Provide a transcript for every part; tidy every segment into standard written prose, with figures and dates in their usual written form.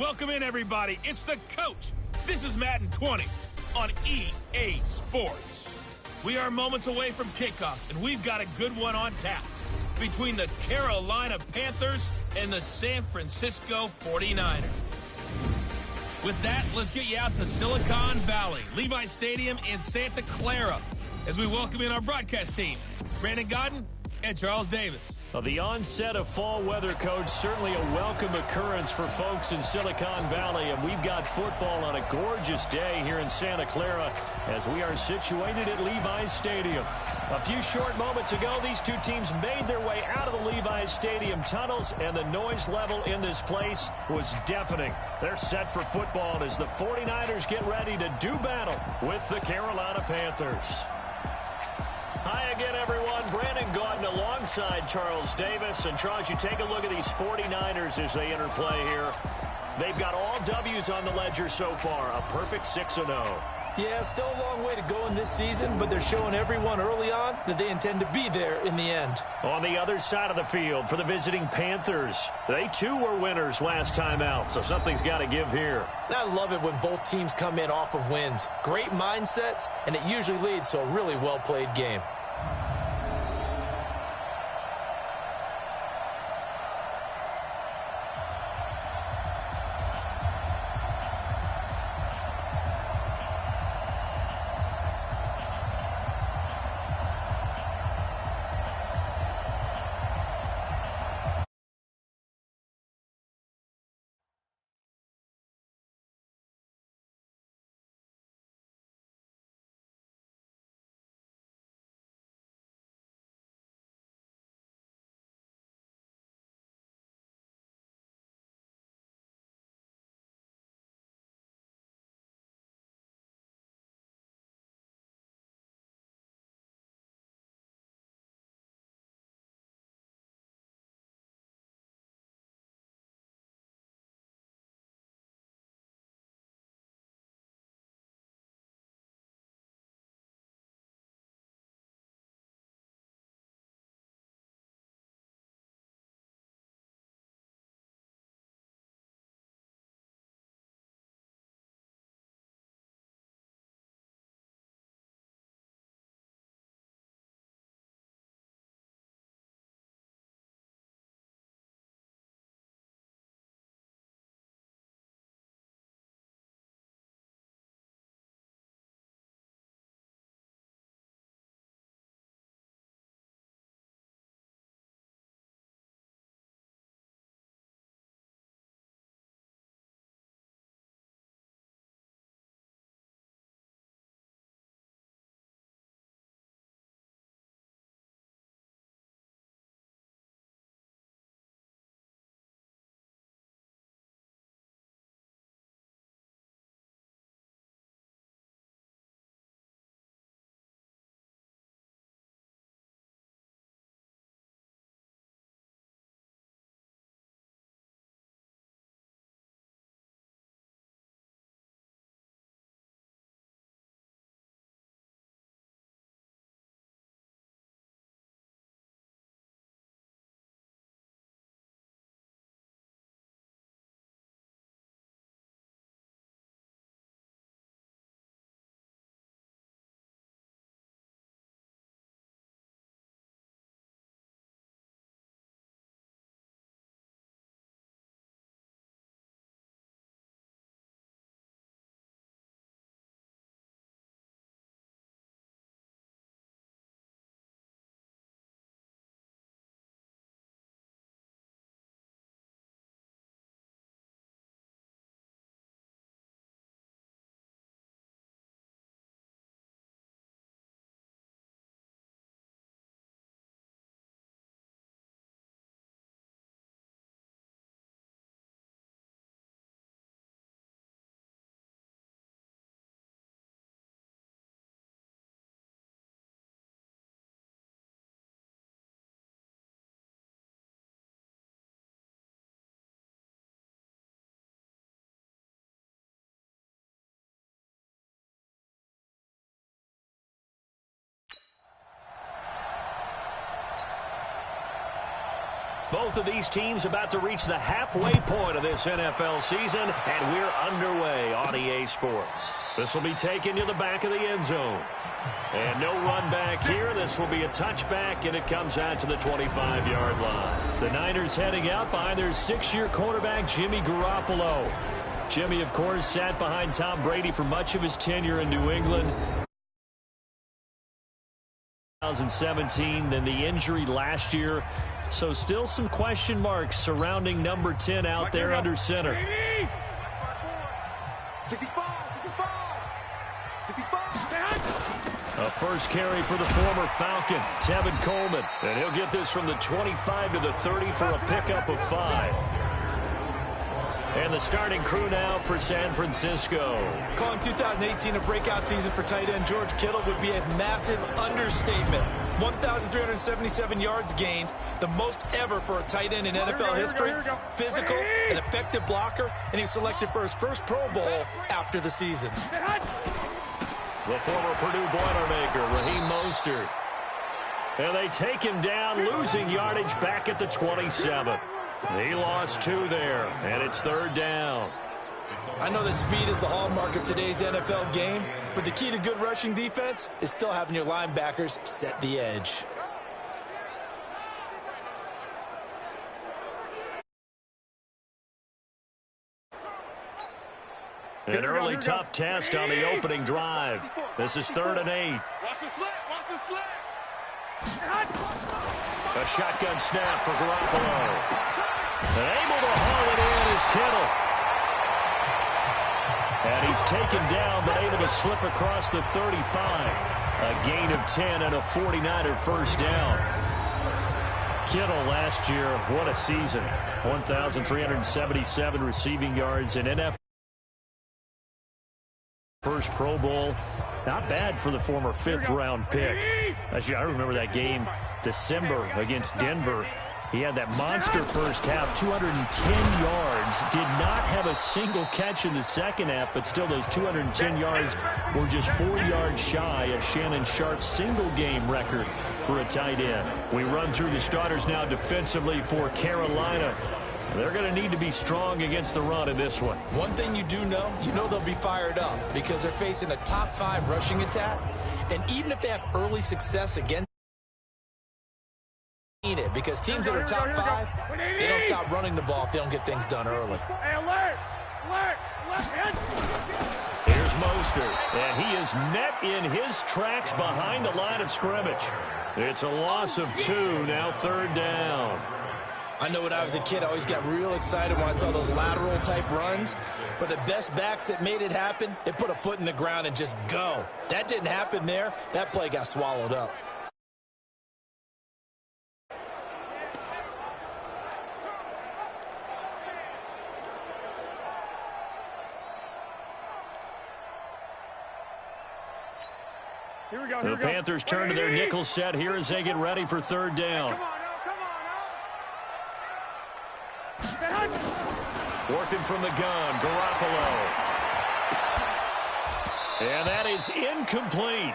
Welcome in, everybody. It's the coach. This is Madden 20 on EA Sports. We are moments away from kickoff, and we've got a good one on tap between the Carolina Panthers and the San Francisco 49ers. With that, let's get you out to Silicon Valley, Levi Stadium in Santa Clara, as we welcome in our broadcast team, Brandon Godden and Charles Davis. The onset of fall weather, Coach, certainly a welcome occurrence for folks in Silicon Valley, and we've got football on a gorgeous day here in Santa Clara as we are situated at Levi's Stadium. A few short moments ago, these two teams made their way out of the Levi's Stadium tunnels, and the noise level in this place was deafening. They're set for football as the 49ers get ready to do battle with the Carolina Panthers. Hi again, everyone. Brandon Godden alongside Charles Davis. And, Charles, you take a look at these 49ers as they interplay here. They've got all W's on the ledger so far, a perfect 6-0. Yeah, still a long way to go in this season, but they're showing everyone early on that they intend to be there in the end. On the other side of the field for the visiting Panthers, they too were winners last time out, so something's got to give here. And I love it when both teams come in off of wins. Great mindsets, and it usually leads to a really well-played game. Both of these teams about to reach the halfway point of this NFL season, and we're underway on EA Sports. This will be taken to the back of the end zone. And no run back here. This will be a touchback, and it comes out to the 25-yard line. The Niners heading out behind their 6-year quarterback, Jimmy Garoppolo. Jimmy, of course, sat behind Tom Brady for much of his tenure in New England. 2017, then the injury last year. So still some question marks surrounding number 10 out there under center. A first carry for the former Falcon, Tevin Coleman. And he'll get this from the 25 to the 30 for a pickup of 5. And the starting crew now for San Francisco. Calling 2018 a breakout season for tight end George Kittle would be a massive understatement. 1,377 yards gained, the most ever for a tight end in NFL history. Physical, an effective blocker, and he was selected for his first Pro Bowl after the season. The former Purdue Boilermaker, Raheem Mostert. And they take him down, losing yardage back at the 27. He lost 2 there, and it's 3rd down. I know that speed is the hallmark of today's NFL game, but the key to good rushing defense is still having your linebackers set the edge. An early tough test on the opening drive. This is 3rd and 8. Watch the slit. Watch the slit. A shotgun snap for Garoppolo. And able to haul it in is Kittle. And he's taken down, but able to slip across the 35. A gain of 10 and a 49er first down. Kittle last year, what a season. 1,377 receiving yards in NFL. First Pro Bowl. Not bad for the former 5th-round pick. Actually, I remember that game, December, against Denver. He had that monster first half, 210 yards. Did not have a single catch in the second half, but still those 210 yards were just 4 yards shy of Shannon Sharp's single-game record for a tight end. We run through the starters now defensively for Carolina. They're going to need to be strong against the run in this one. One thing you do know, they'll be fired up because they're facing a top 5 rushing attack. And even if they have early success against it, because teams that are top 5, they don't stop running the ball if they don't get things done early. Hey, alert! Alert! Here's Mostert, and he is met in his tracks behind the line of scrimmage. It's a loss of 2, now 3rd down. I know when I was a kid, I always got real excited when I saw those lateral-type runs. But the best backs that made it happen, they put a foot in the ground and just go. That didn't happen there. That play got swallowed up. The Panthers turn to their nickel set here as they get ready for 3rd down. Working from the gun, Garoppolo. And that is incomplete.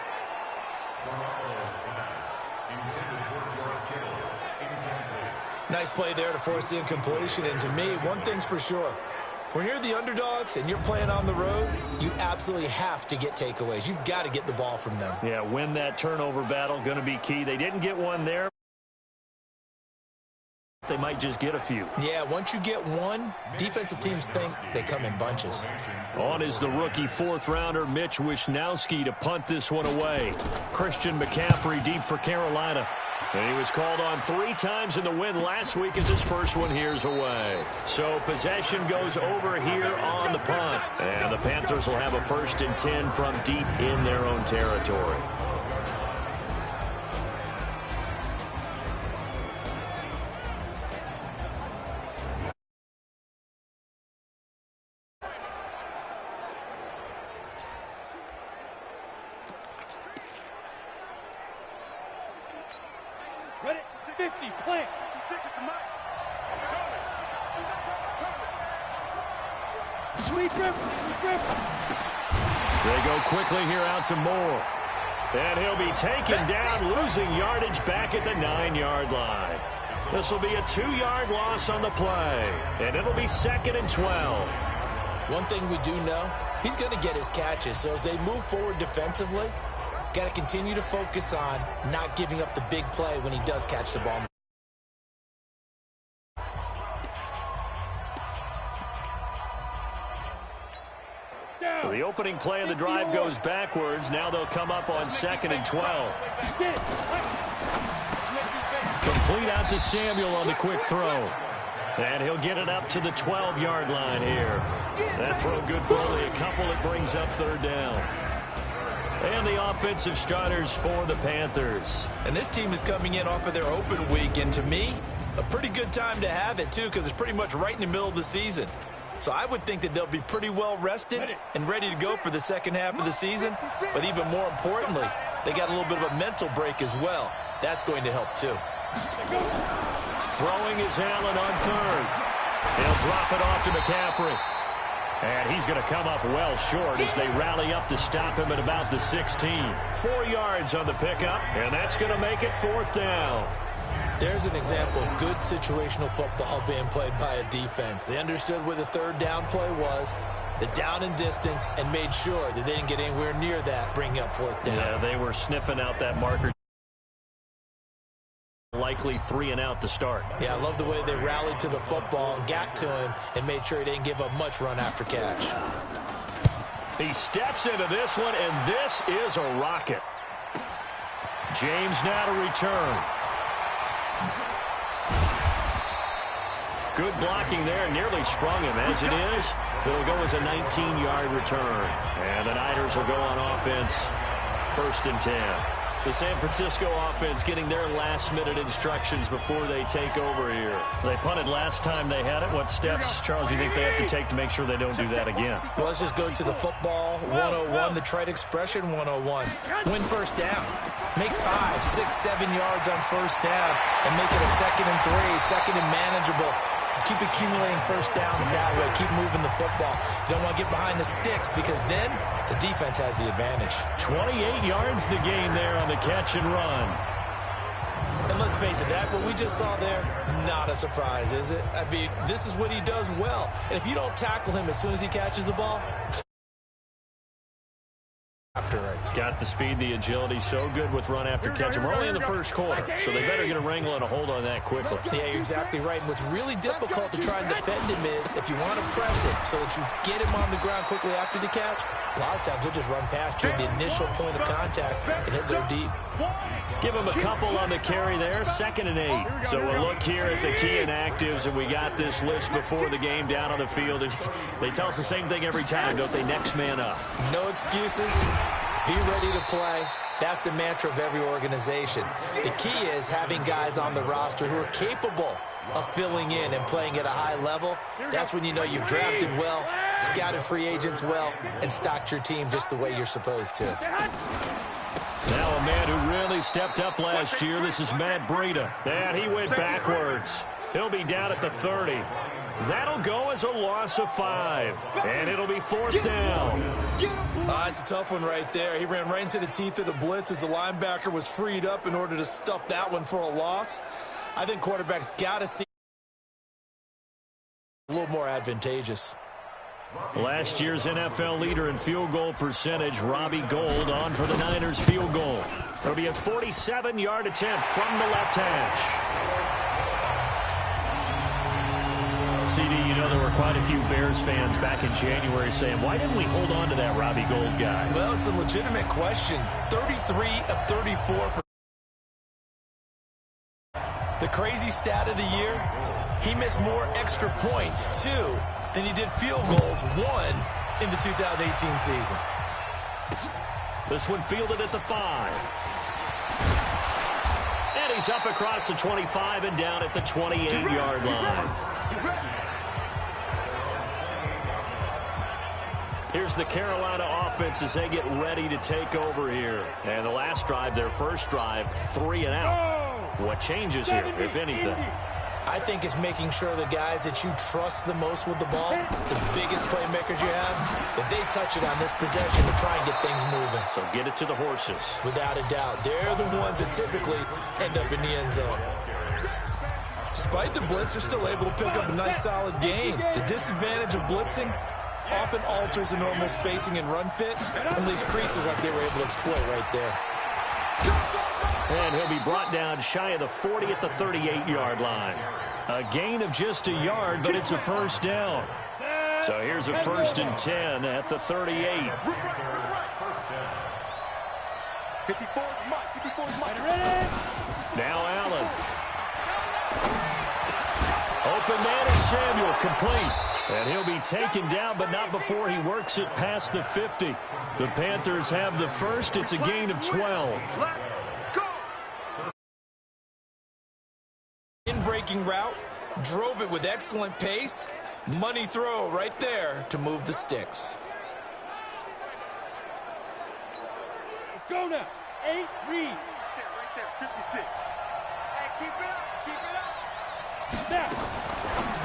Nice play there to force the incompletion. And to me, one thing's for sure. When you're the underdogs and you're playing on the road, you absolutely have to get takeaways. You've got to get the ball from them. Yeah, win that turnover battle, going to be key. They didn't get one there. They might just get a few. Yeah, once you get one, defensive teams think they come in bunches. On is the rookie 4th-rounder Mitch Wishnowsky to punt this one away. Christian McCaffrey deep for Carolina. And he was called on 3 times in the win last week as his first one here's away. So possession goes over here on the punt. And the Panthers will have a 1st and 10 from deep in their own territory. Ready? 50, plant. Sweep him. They go quickly here out to Moore. And he'll be taken down, losing yardage back at the 9-yard line. This will be a 2-yard loss on the play, and it'll be 2nd and 12. One thing we do know, he's going to get his catches. So as they move forward defensively, got to continue to focus on not giving up the big play when he does catch the ball. So the opening play of the drive goes backwards. Now they'll come up on 2nd and 12. Complete out to Samuel on the quick throw. And he'll get it up to the 12-yard line here. That throw good for only a couple. It brings up 3rd down. And the offensive starters for the Panthers. And this team is coming in off of their open week. And to me, a pretty good time to have it, too, because it's pretty much right in the middle of the season. So I would think that they'll be pretty well rested and ready to go for the second half of the season. But even more importantly, they got a little bit of a mental break as well. That's going to help, too. Throwing is Allen on 3rd. He'll drop it off to McCaffrey. And he's going to come up well short as they rally up to stop him at about the 16. 4 yards on the pickup, and that's going to make it 4th down. There's an example of good situational football being played by a defense. They understood where the 3rd down play was, the down and distance, and made sure that they didn't get anywhere near that, bringing up 4th down. Yeah, they were sniffing out that marker. Likely 3 and out to start. Yeah, I love the way they rallied to the football and got to him and made sure he didn't give up much run after catch. He steps into this one, and this is a rocket. James now to return. Good blocking there, nearly sprung him. As it is, it'll go as a 19-yard return. And the Niners will go on offense, 1st and 10. The San Francisco offense getting their last-minute instructions before they take over here. They punted last time they had it. What steps, Charles, do you think they have to take to make sure they don't do that again? Well, let's just go to the football 101, the trite expression 101. Win 1st down. Make 5, 6, 7 yards on 1st down and make it a 2nd and 3, 2nd and manageable. Keep accumulating 1st downs that way. Keep moving the football. You don't want to get behind the sticks because then the defense has the advantage. 28 yards the gain there on the catch and run. And let's face it, that what we just saw there, not a surprise, is it? I mean, this is what he does well. And if you don't tackle him as soon as he catches the ball, afterwards. Got the speed, the agility, so good with run after catch. And we're only in the 1st quarter, so they better get a wrangle and a hold on that quickly. Yeah, you're exactly right. And what's really difficult to try and defend him is if you want to press him so that you get him on the ground quickly after the catch, a lot of times he'll just run past you at the initial point of contact and he'll go deep. Give him a couple on the carry there, 2nd and 8. So we'll look here at the key inactives, and we got this list before the game down on the field. And they tell us the same thing every time, don't they? Next man up. No excuses. Be ready to play. That's the mantra of every organization. The key is having guys on the roster who are capable of filling in and playing at a high level. That's when you know you've drafted well, scouted free agents well, and stocked your team just the way you're supposed to. Now a man who really stepped up last year. This is Matt Breida. And he went backwards. He'll be down at the 30. That'll go as a loss of 5. And it'll be 4th down. It's a tough one right there. He ran right into the teeth of the blitz as the linebacker was freed up in order to stuff that one for a loss. I think quarterbacks got to see a little more advantageous. Last year's NFL leader in field goal percentage, Robbie Gould, on for the Niners field goal. It'll be a 47-yard attempt from the left hash. CD, you know there were quite a few Bears fans back in January saying, why didn't we hold on to that Robbie Gould guy? Well, it's a legitimate question. 33 of 34. The crazy stat of the year, he missed more extra points, 2, than he did field goals, 1 in the 2018 season. This one fielded at the 5. And he's up across the 25 and down at the 28-yard line. Here's the Carolina offense as they get ready to take over here. And the last drive, their first drive, 3 and out. What changes here, if anything? I think it's making sure the guys that you trust the most with the ball, the biggest playmakers you have, that they touch it on this possession to try and get things moving. So get it to the horses. Without a doubt. They're the ones that typically end up in the end zone. Despite the blitz, they're still able to pick up a nice solid gain. The disadvantage of blitzing often alters the normal spacing and run fits and leaves creases like they were able to exploit right there. And he'll be brought down shy of the 40 at the 38-yard line. A gain of just a yard, but it's a first down. So here's a 1st and 10 at the 38. 54 Mike. Now Allen. Open man is Samuel, complete. And he'll be taken down, but not before he works it past the 50. The Panthers have the first. It's a gain of 12. In-breaking route, drove it with excellent pace. Money throw right there to move the sticks. Let's go now. 8, read. Right there, 56. Hey, keep it up.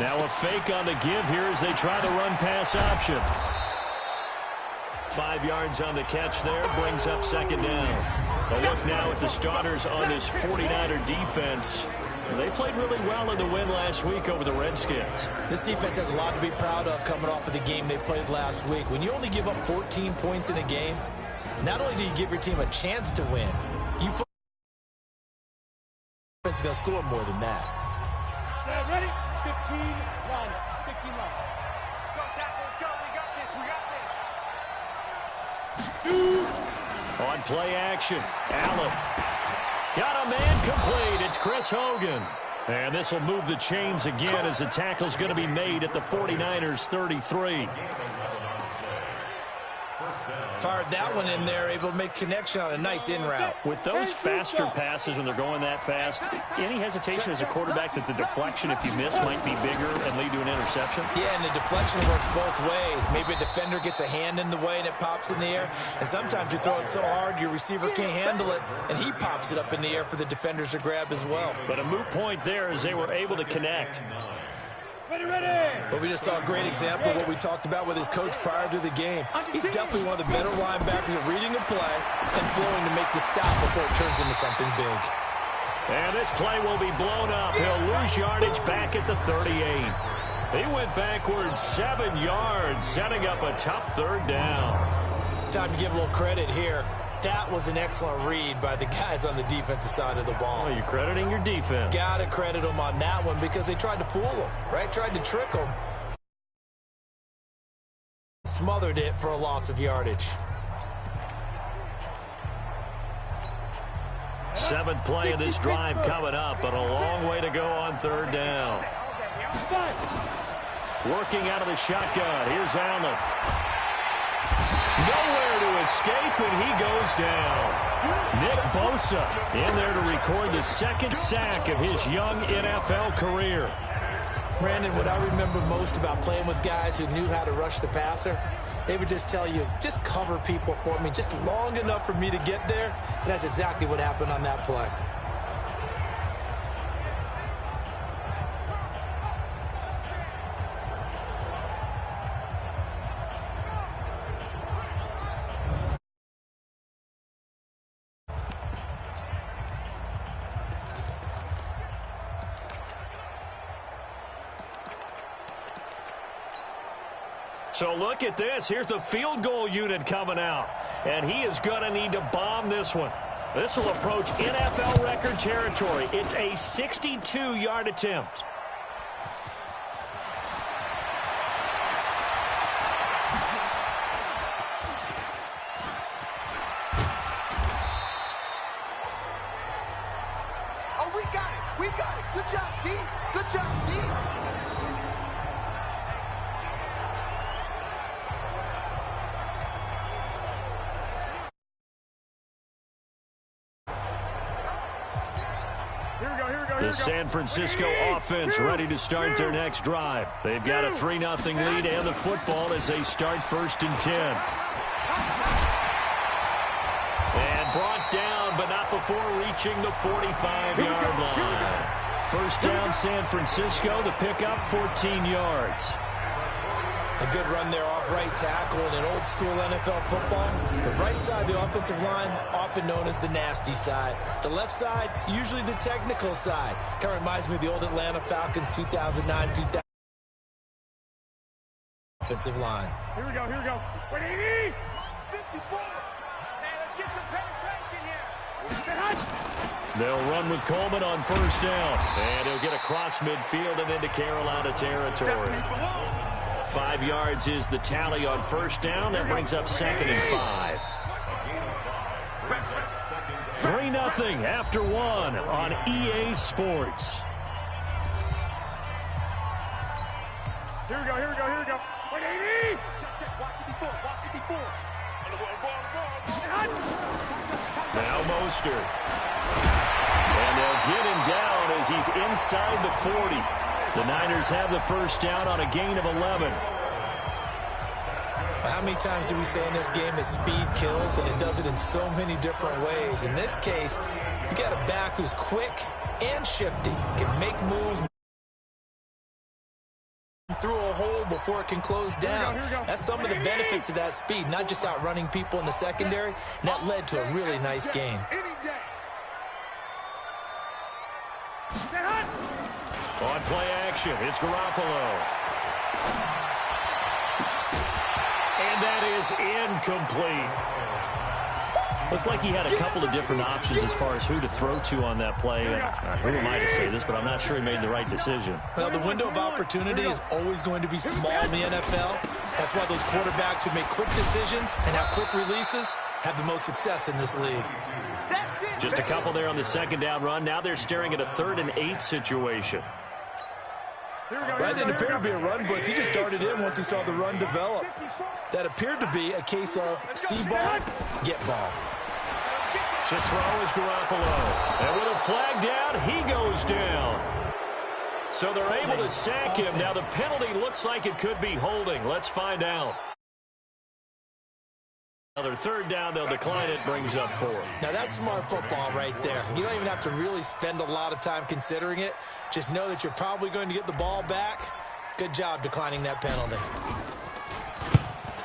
Now a fake on the give here as they try the run-pass option. 5 yards on the catch there, brings up 2nd down. A look now at the starters on this 49er defense. They played really well in the win last week over the Redskins. This defense has a lot to be proud of coming off of the game they played last week. When you only give up 14 points in a game, not only do you give your team a chance to win, you feel it's going to score more than that. Ready? 15, run. 15, run. Go, tackle, let's go. We got this. Shoot. On play action, Allen. Got a man complete. It's Chris Hogan. And this will move the chains again as the tackle's going to be made at the 49ers 33. Fired that one in there, able to make connection on a nice in route. With those faster passes when they're going that fast, any hesitation as a quarterback that the deflection, if you miss, might be bigger and lead to an interception? Yeah, and the deflection works both ways. Maybe a defender gets a hand in the way and it pops in the air. And sometimes you throw it so hard your receiver can't handle it, and he pops it up in the air for the defenders to grab as well. But a moot point there as they were able to connect. But we just saw a great example of what we talked about with his coach prior to the game. He's definitely one of the better linebackers at reading a play and flowing to make the stop before it turns into something big. And this play will be blown up. He'll lose yardage back at the 38. He went backwards 7 yards, setting up a tough 3rd down. Time to give a little credit here. That was an excellent read by the guys on the defensive side of the ball. Oh, you're crediting your defense. Got to credit them on that one because they tried to fool them, right? Tried to trick them. Smothered it for a loss of yardage. 7th play of this drive coming up, but a long way to go on 3rd down. Working out of the shotgun. Here's Allen. Nowhere to escape, and he goes down. Nick Bosa in there to record the 2nd sack of his young NFL career. Brandon, what I remember most about playing with guys who knew how to rush the passer, they would just tell you, just cover people for me, just long enough for me to get there. And that's exactly what happened on that play. So look at this. Here's the field goal unit coming out. And he is going to need to bomb this one. This will approach NFL record territory. It's a 62-yard attempt. Oh, we got it. We got it. Good job, D. Good job, D. The San Francisco offense ready to start their next drive. They've got a 3-0 lead and the football as they start 1st and 10. And brought down, but not before reaching the 45-yard line. First down, San Francisco. The pickup, 14 yards. A good run there off right tackle in an old school NFL football. The right side of the offensive line, often known as the nasty side. The left side, usually the technical side. Kind of reminds me of the old Atlanta Falcons 2009-2000 offensive line. Here we go, here we go. 180! 54! Hey, let's get some penetration here. They'll run with Coleman on first down. And he'll get across midfield and into Carolina territory. 5 yards is the tally on first down. That brings up 2nd and 5. 3-0 after 1 on EA Sports. Here we go, here we go, here we go. 180! Now Mostert. And they'll get him down as he's inside the 40. The Niners have the first down on a gain of 11. How many times do we say in this game that speed kills, and it does it in so many different ways? In this case, you got a back who's quick and shifty, can make moves through a hole before it can close down. That's some of the benefits of that speed, not just outrunning people in the secondary. And that led to a really nice game. On play action, it's Garoppolo. And that is incomplete. Looked like he had a couple of different options as far as who to throw to on that play. Who am I to say this, but I'm not sure he made the right decision. Well, the window of opportunity is always going to be small in the NFL. That's why those quarterbacks who make quick decisions and have quick releases have the most success in this league. Just a couple there on the second down run. Now they're staring at a 3rd and 8 situation. That didn't appear to be a run blitz. He just darted in once he saw the run develop. That appeared to be a case of see ball, get ball. To throw is Garoppolo. And with a flag down, he goes down. So they're able to sack him. Now the penalty looks like it could be holding. Let's find out. Another 3rd down, they'll decline it, brings up 4. Now that's smart football right there. You don't even have to really spend a lot of time considering it. Just know that you're probably going to get the ball back. Good job declining that penalty.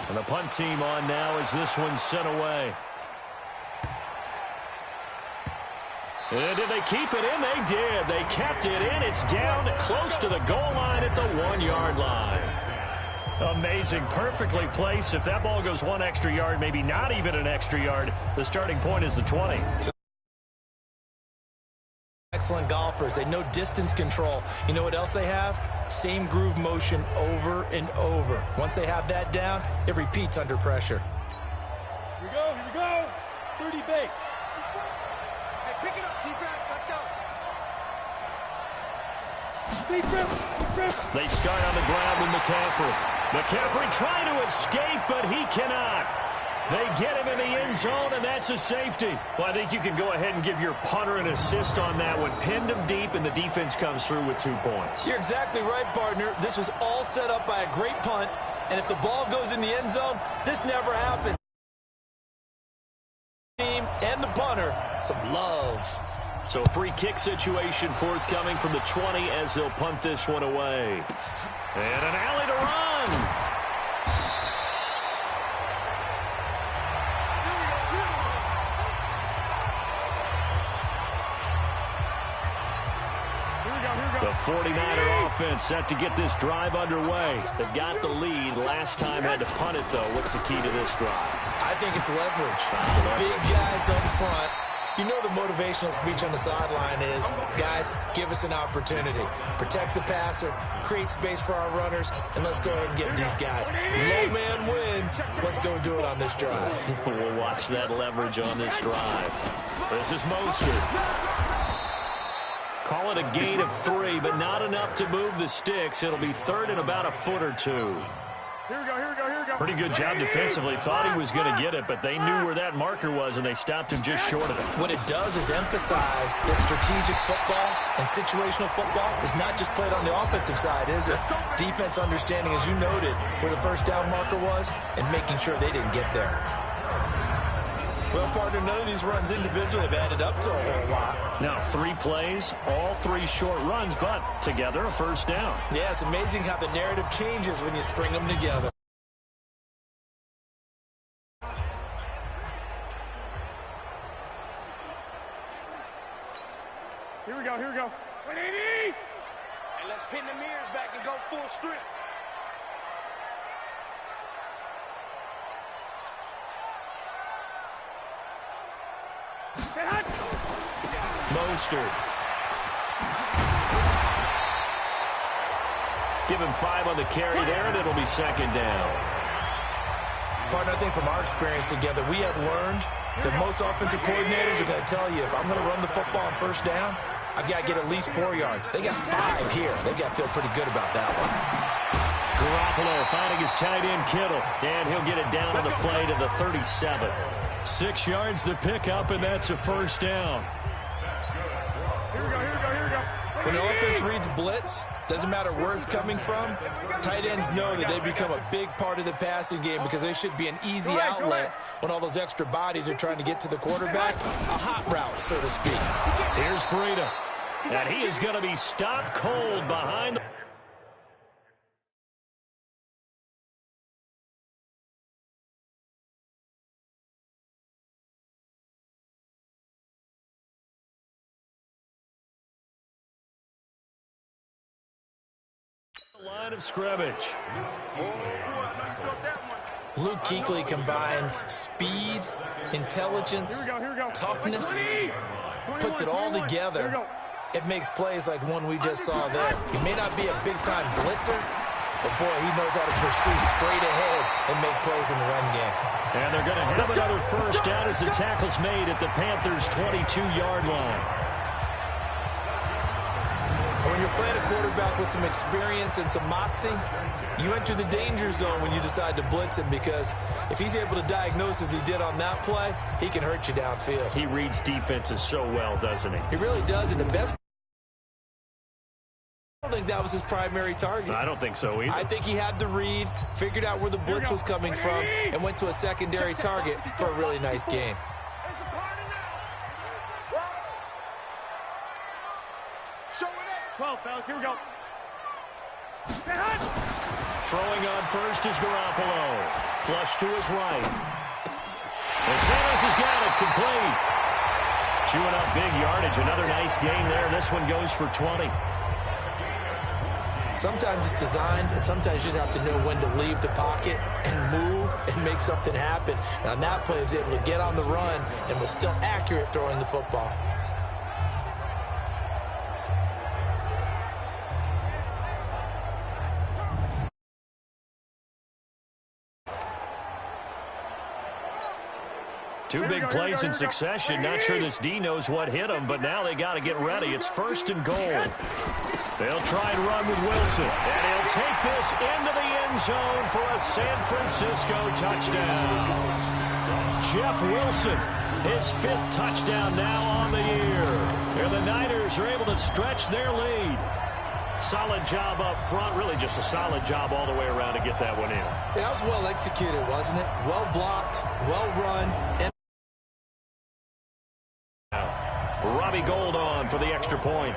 And the punt team on now as this one's sent away. And did they keep it in? They did. They kept it in. It's down close to the goal line at the 1-yard line. Amazing. Perfectly placed. If that ball goes 1 extra yard, maybe not even an extra yard, the starting point is the 20. Excellent golfers. They know distance control. You know what else they have? Same groove motion over and over. Once they have that down, it repeats under pressure. Here we go, here we go. 30 base. Hey, pick it up, defense. Let's go. They start on the ground with McCaffrey. McCaffrey trying to escape, but he cannot. They get him in the end zone, and that's a safety. Well, I think you can go ahead and give your punter an assist on that one. Pinned him deep, and the defense comes through with 2 points. You're exactly right, partner. This was all set up by a great punt, and if the ball goes in the end zone, this never happened. Team and the punter, some love. So a free kick situation forthcoming from the 20 as they'll punt this one away. And an alley to run. The 49er offense set to get this drive underway. They've got the lead. Last time had to punt it, though. What's the key to this drive? I think it's leverage. The big guys up front. You know the motivational speech on the sideline is, guys, give us an opportunity. Protect the passer, create space for our runners, and let's go ahead and get these guys. Low man wins. Let's go do it on this drive. We'll watch that leverage on this drive. This is Mostert. Call it a gain of 3, but not enough to move the sticks. It'll be 3rd and about a foot or 2. Here we go, here we go, here we go. Pretty good job defensively. Thought he was going to get it, but they knew where that marker was, and they stopped him just short of it. What it does is emphasize that strategic football and situational football is not just played on the offensive side, is it? Defense understanding, as you noted, where the first down marker was and making sure they didn't get there. Well, partner, none of these runs individually have added up to a whole lot. Now 3 plays, all 3 short runs, but together a first down. Yeah, it's amazing how the narrative changes when you string them together. Here we go, here we go. 180! And let's pin the mirrors back and go full strip. Mostert. Give him 5 on the carry there, and it'll be second down. Partner, I think from our experience together, we have learned that most offensive coordinators are going to tell you, if I'm going to run the football on first down, I've got to get at least 4 yards. They got 5 here. They've got to feel pretty good about that one. Garoppolo finding his tight end Kittle, and he'll get it down on the play to the 37. 6 yards to pick up, and that's a first down. Here we go, here we go, here we go. When the offense reads blitz, doesn't matter where it's coming from, tight ends know that they become a big part of the passing game because they should be an easy outlet when all those extra bodies are trying to get to the quarterback. A hot route, so to speak. Here's Breida, and he is going to be stopped cold behind the... line of scrimmage. Luke Kuechly combines speed, intelligence, toughness, puts it all together. It makes plays like one we just saw there. He may not be a big-time blitzer, but boy, he knows how to pursue straight ahead and make plays in the run game. And they're going to have another first down as the tackle's made at the Panthers' 22-yard line. When you're playing a quarterback with some experience and some moxie, you enter the danger zone when you decide to blitz him, because if he's able to diagnose as he did on that play, he can hurt you downfield. He reads defenses so well, doesn't he? He really does, and the best... I don't think that was his primary target. I don't think so either. I think he had the read, figured out where the blitz was coming from, and went to a secondary target for a really nice gain. 12, fellas, here we go. Throwing on first is Garoppolo. Flush to his right. And Sanders has got it complete. Chewing up big yardage. Another nice gain there. This one goes for 20. Sometimes it's designed, and sometimes you just have to know when to leave the pocket and move and make something happen. And on that play, he was able to get on the run and was still accurate throwing the football. Two big plays in succession. Not sure this D knows what hit him, but now they got to get ready. It's first and goal. They'll try and run with Wilson, and he'll take this into the end zone for a San Francisco touchdown. Jeff Wilson, his 5th touchdown now on the year. And the Niners are able to stretch their lead. Solid job up front, really just a solid job all the way around to get that one in. Yeah, that was well executed, wasn't it? Well blocked, well run. And Robbie Gould on for the extra point.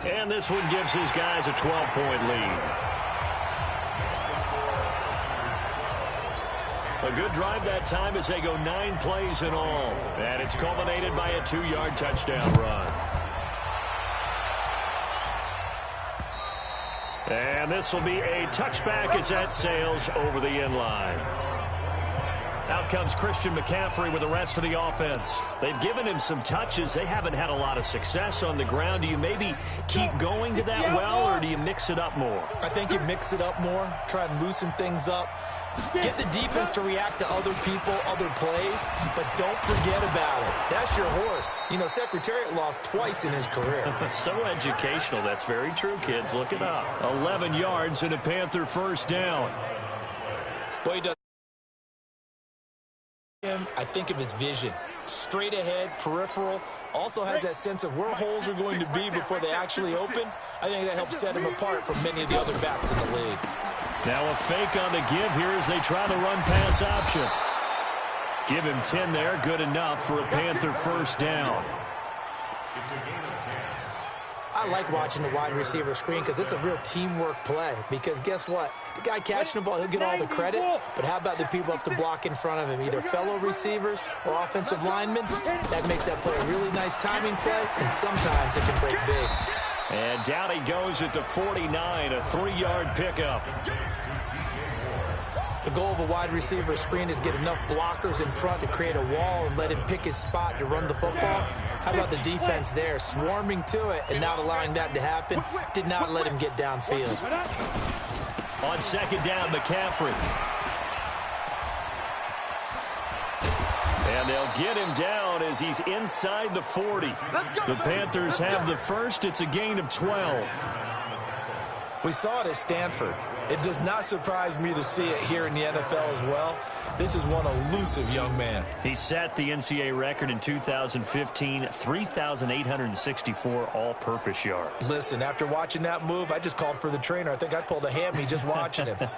And this one gives his guys a 12-point lead. A good drive that time as they go 9 plays in all. And it's culminated by a 2-yard touchdown run. And this will be a touchback as that sails over the end line. Out comes Christian McCaffrey with the rest of the offense. They've given him some touches. They haven't had a lot of success on the ground. Do you maybe keep going to that well, or do you mix it up more? I think you mix it up more, try and loosen things up. Get the defense to react to other people, other plays, but don't forget about it. That's your horse. You know, Secretariat lost twice in his career. So educational. That's very true, kids. Look it up. 11 yards and a Panther first down. Boy, he does. I think of his vision. Straight ahead, peripheral. Also has that sense of where holes are going to be before they actually open. I think that helps set him apart from many of the other backs in the league. Now a fake on the give here as they try the run-pass option. Give him 10 there. Good enough for a Panther first down. I like watching the wide receiver screen because it's a real teamwork play. Because guess what? The guy catching the ball, he'll get all the credit. But how about the people up to block in front of him? Either fellow receivers or offensive linemen. That makes that play a really nice timing play. And sometimes it can break big. And down he goes at the 49, a 3-yard pickup. The goal of a wide receiver screen is get enough blockers in front to create a wall and let him pick his spot to run the football. How about the defense there, swarming to it and not allowing that to happen? Did not let him get downfield. On second down, McCaffrey. And they'll get him down as he's inside the 40. The Panthers have the first. It's a gain of 12. We saw it at Stanford. It does not surprise me to see it here in the NFL as well. This is one elusive young man. He set the NCAA record in 2015, 3,864 all-purpose yards. Listen, after watching that move, I just called for the trainer. I think I pulled a hammy just watching him.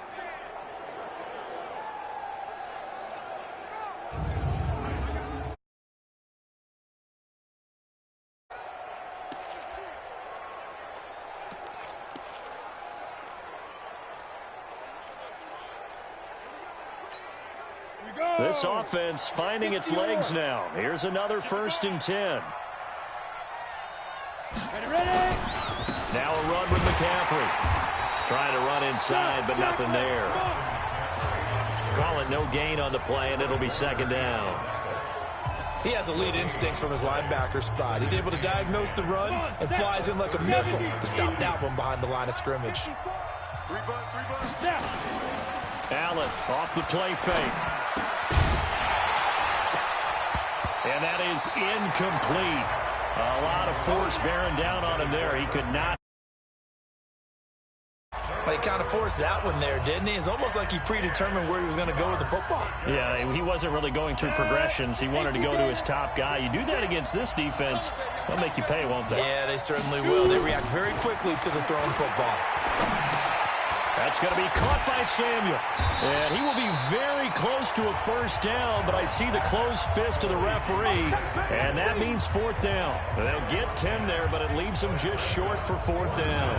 This offense finding its legs now. Here's another 1st and 10. Now a run with McCaffrey. Trying to run inside, but nothing there. Call it no gain on the play, and it'll be second down. He has elite instincts from his linebacker spot. He's able to diagnose the run and flies in like a missile to stop that one behind the line of scrimmage. Allen off the play fake. And that is incomplete. A lot of force bearing down on him there. He could not. Well, he kind of forced that one there, didn't he? It's almost like he predetermined where he was going to go with the football. Yeah, he wasn't really going through progressions. He wanted to go to his top guy. You do that against this defense, they'll make you pay, won't they? Yeah, they certainly will. They react very quickly to the thrown football. That's going to be caught by Samuel. And he will be very close to a first down, but I see the closed fist of the referee, and that means 4th down. They'll get 10 there, but it leaves them just short for 4th down.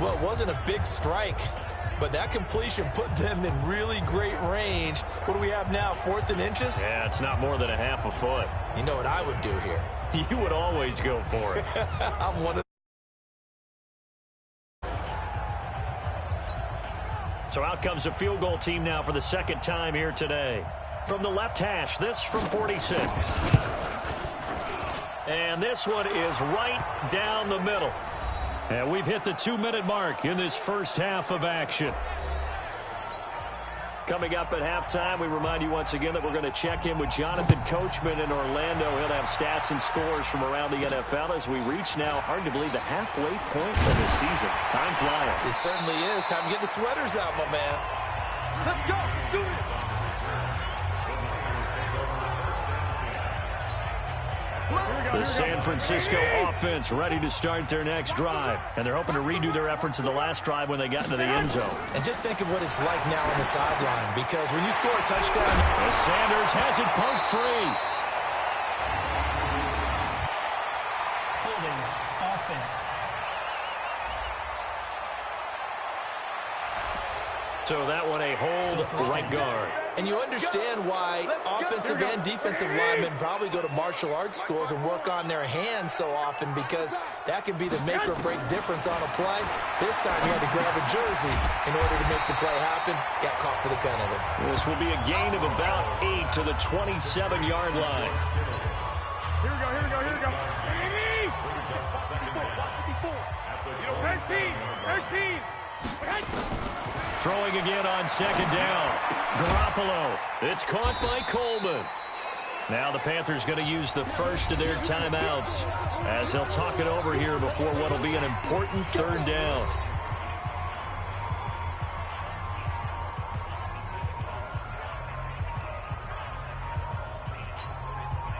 Well, it wasn't a big strike, but that completion put them in really great range. What do we have now, 4th and inches? Yeah, it's not more than a half a foot. You know what I would do here? You would always go for it. I'm one of So out comes a field goal team now for the second time here today. From the left hash, this from 46. And this one is right down the middle. And we've hit the 2-minute mark in this first half of action. Coming up at halftime, we remind you once again that we're going to check in with Jonathan Coachman in Orlando. He'll have stats and scores from around the NFL as we reach now, hard to believe, the halfway point of the season. Time flying. It certainly is. Time to get the sweaters out, my man. Let's go. Do it. The San Francisco offense ready to start their next drive. And they're hoping to redo their efforts in the last drive when they got into the end zone. And just think of what it's like now on the sideline, because when you score a touchdown, Sanders has it poked free. holding offense. So that one a hold right guard. And you understand why offensive and defensive linemen probably go to martial arts schools and work on their hands so often, because that can be the make or break difference on a play. This time he had to grab a jersey in order to make the play happen. Got caught for the penalty. This will be a gain of about 8 to the 27-yard line. Here we go, here we go, here we go. 13. Throwing again on second down. Garoppolo. It's caught by Coleman. Now the Panthers going to use the first of their timeouts as they'll talk it over here before what will be an important 3rd down.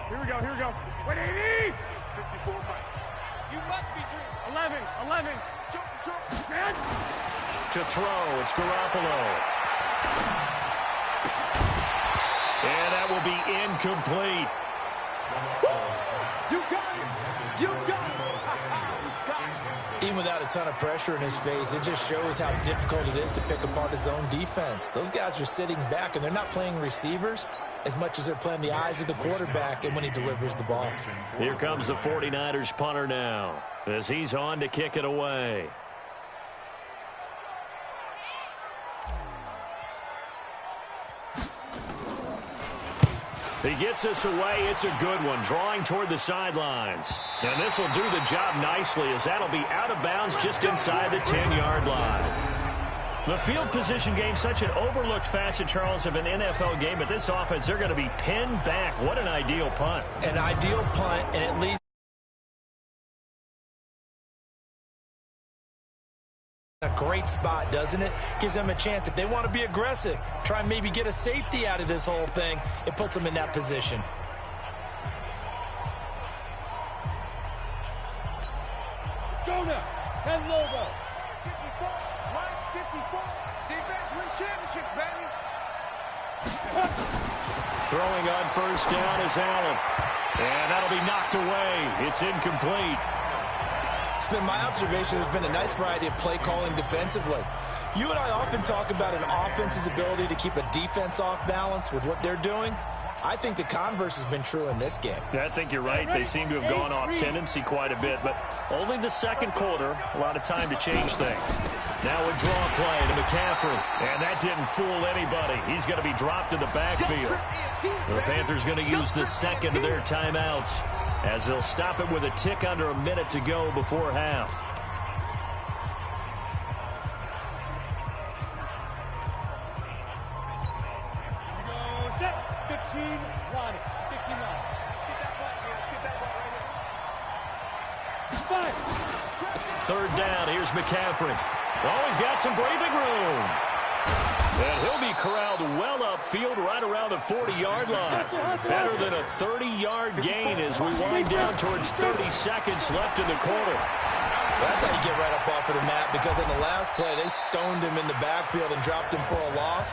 Here we go, here we go. 180. 54, Mike. You must be dreaming. 11. Jump. Man. To throw, it's Garoppolo. And that will be incomplete. You got it! You got it! Even without a ton of pressure in his face, it just shows how difficult it is to pick apart his own defense. Those guys are sitting back, and they're not playing receivers as much as they're playing the eyes of the quarterback and when he delivers the ball. Here comes the 49ers punter now as he's on to kick it away. He gets us away. It's a good one, drawing toward the sidelines. And this will do the job nicely as that'll be out of bounds just inside the 10-yard line. The field position game, such an overlooked facet, Charles, of an NFL game. But this offense, they're going to be pinned back. What an ideal punt. An ideal punt, and at least a great spot, doesn't it? Gives them a chance. If they want to be aggressive, try and maybe get a safety out of this whole thing, it puts them in that position. Go now. 10 logo. 54. Right 54. Defense wins championships, baby. Throwing on first down is Allen. And that'll be knocked away. It's incomplete. It's been my observation there's been a nice variety of play calling defensively. You and I often talk about an offense's ability to keep a defense off balance with what they're doing. I think the converse has been true in this game. Yeah, I think you're right. They seem to have gone off tendency quite a bit, but only the second quarter, a lot of time to change things. Now a draw play to McCaffrey, and that didn't fool anybody. He's going to be dropped in the backfield. The Panthers going to use the second of their timeouts as they'll stop it with a tick under a minute to go before half. Third down, here's McCaffrey. Oh, he's got some breathing room. And he'll be corralled well upfield right around the 40-yard line. Better than a 30-yard gain as we wind down towards 30 seconds left in the quarter. That's how you get right up off of the mat, because on the last play, they stoned him in the backfield and dropped him for a loss.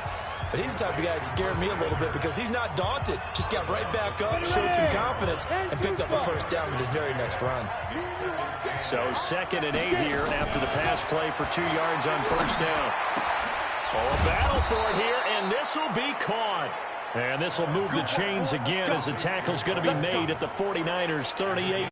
But he's the type of guy that scared me a little bit because he's not daunted. Just got right back up, showed some confidence, and picked up a first down with his very next run. So 2nd and 8 here after the pass play for 2 yards on first down. Oh, a battle for it here, and this will be caught. And this will move the chains again as the tackle's going to be made at the 49ers 38.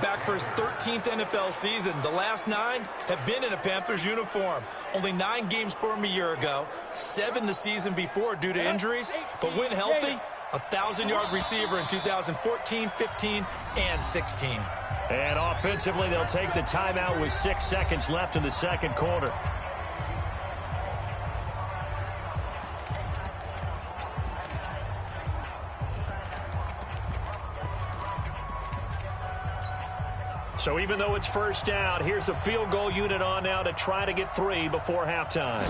Back for his 13th NFL season. The last 9 have been in a Panthers uniform. Only 9 games for him a year ago, 7 the season before due to injuries. But when healthy, a 1,000-yard receiver in 2014, 15, and 16. And offensively, they'll take the timeout with 6 seconds left in the second quarter. So even though it's first down, here's the field goal unit on now to try to get 3 before halftime.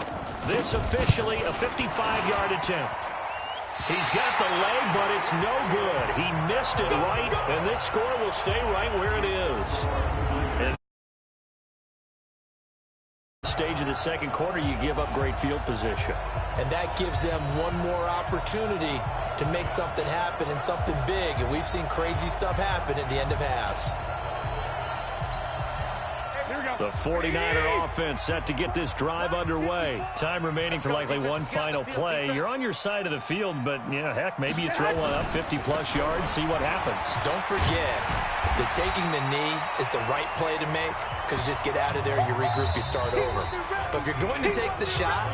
This officially a 55-yard attempt. He's got the leg, but it's no good. He missed it right, and this score will stay right where it is. And stage of the second quarter, you give up great field position. And that gives them one more opportunity to make something happen and something big. And we've seen crazy stuff happen at the end of halves. The 49er offense set to get this drive underway. Time remaining for likely one final play. You're on your side of the field, but, yeah, heck, maybe you throw one up 50-plus yards, see what happens. Don't forget that taking the knee is the right play to make, because you just get out of there, you regroup, you start over. But if you're going to take the shot,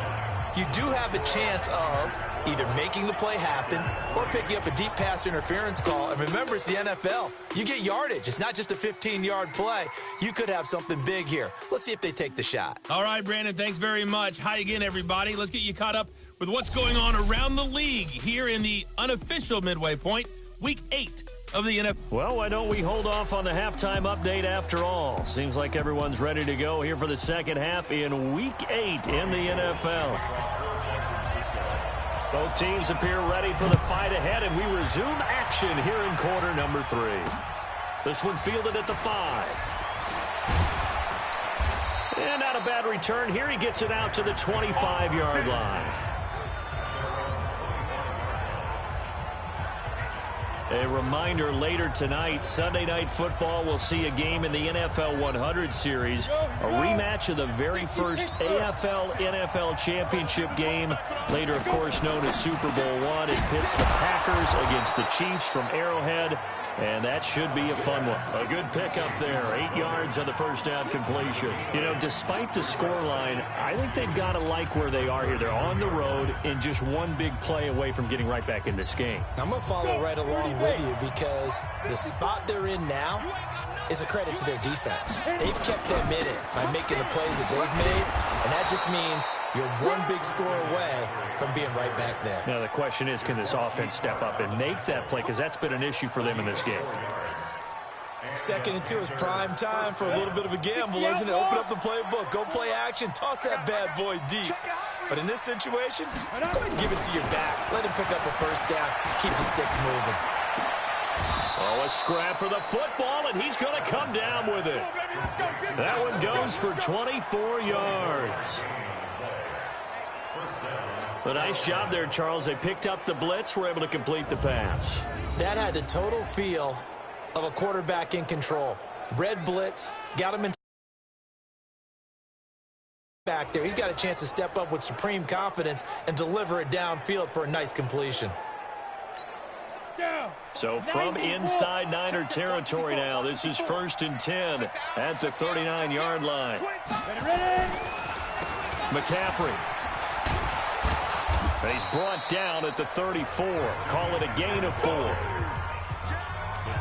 you do have a chance of either making the play happen or picking up a deep pass interference call. And remember, it's the NFL. You get yardage. It's not just a 15-yard play. You could have something big here. Let's see if they take the shot. All right, Brandon, thanks very much. Hi again, everybody. Let's get you caught up with what's going on around the league here in the unofficial midway point, Week 8 of the NFL. Well, why don't we hold off on the halftime update after all? Seems like everyone's ready to go here for the second half in Week 8 in the NFL. Both teams appear ready for the fight ahead, and we resume action here in quarter number 3. This one fielded at the 5. And not a bad return here. He gets it out to the 25-yard line. A reminder, later tonight, Sunday Night Football, will see a game in the NFL 100 series, a rematch of the very first AFL-NFL championship game, later, of course, known as Super Bowl I. It pits the Packers against the Chiefs from Arrowhead, and that should be a fun one. A good pickup there, 8 yards on the first down completion. You know, despite the scoreline, I think they've got to like where they are here. They're on the road and just one big play away from getting right back in this game. I'm going to follow right along with you because the spot they're in now is a credit to their defense. They've kept them in it by making the plays that they've made, and that just means you're one big score away from being right back there. Now, the question is, can this offense step up and make that play? Because that's been an issue for them in this game. 2nd and 2 is prime time for a little bit of a gamble, isn't it? Open up the playbook, go play action, toss that bad boy deep. But in this situation, go ahead and give it to your back. Let him pick up a first down, keep the sticks moving. Oh, a scrap for the football, and he's going to come down with it. That one goes for 24 yards. A nice job there, Charles. They picked up the blitz, were able to complete the pass. That had the total feel of a quarterback in control. Red blitz, got him in back there. He's got a chance to step up with supreme confidence and deliver it downfield for a nice completion. So from inside Niner territory now, this is 1st and 10 at the 39-yard line. McCaffrey. And he's brought down at the 34. Call it a gain of 4.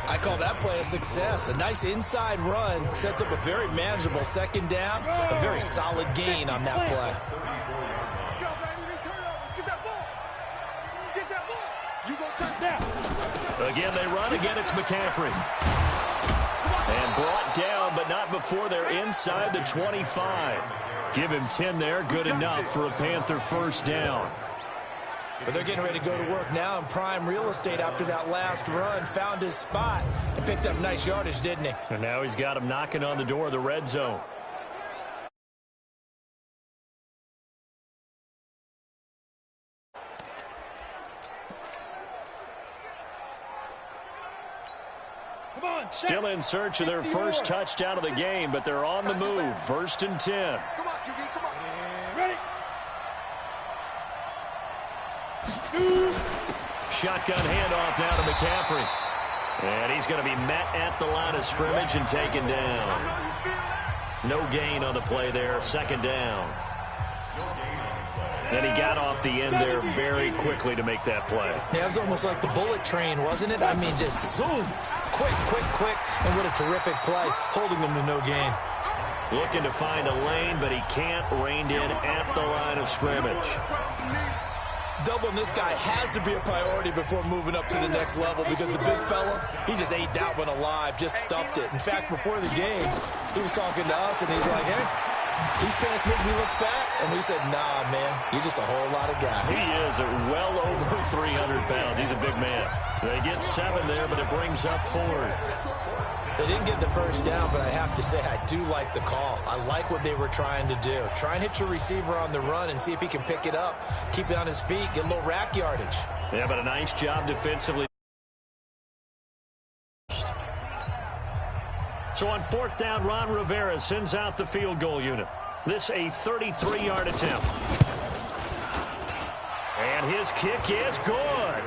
I call that play a success. A nice inside run sets up a very manageable 2nd down. A very solid gain on that play. Again, they run. Again, it's McCaffrey. And brought down, but not before they're inside the 25. Give him 10 there. Good enough for a Panther first down. But they're getting ready to go to work now in prime real estate after that last run. Found his spot and picked up nice yardage, didn't he? And now he's got him knocking on the door of the red zone. Still in search of their first touchdown of the game, but they're on the move. 1st and 10. Come on, QB, come on. Ready? Shotgun handoff now to McCaffrey. And he's going to be met at the line of scrimmage and taken down. No gain on the play there. 2nd down. And he got off the end there very quickly to make that play. Yeah, it was almost like the bullet train, wasn't it? I mean, just zoom. Quick, quick, quick. And what a terrific play, holding them to no gain. Looking to find a lane, but he can't. Reined in at the line of scrimmage. Doubling this guy has to be a priority before moving up to the next level because the big fella, he just ate that one alive, just stuffed it. In fact, before the game, he was talking to us, and he's like, hey, these pants make me look fat. And we said, nah, man, you're just a whole lot of guy. He is at well over 300 pounds. He's a big man. They get 7 there, but it brings up 4th. They didn't get the first down, but I have to say I do like the call. I like what they were trying to do. Try and hit your receiver on the run and see if he can pick it up, keep it on his feet, get a little rack yardage. Yeah, but a nice job defensively. So on 4th down, Ron Rivera sends out the field goal unit. This a 33-yard attempt. And his kick is good.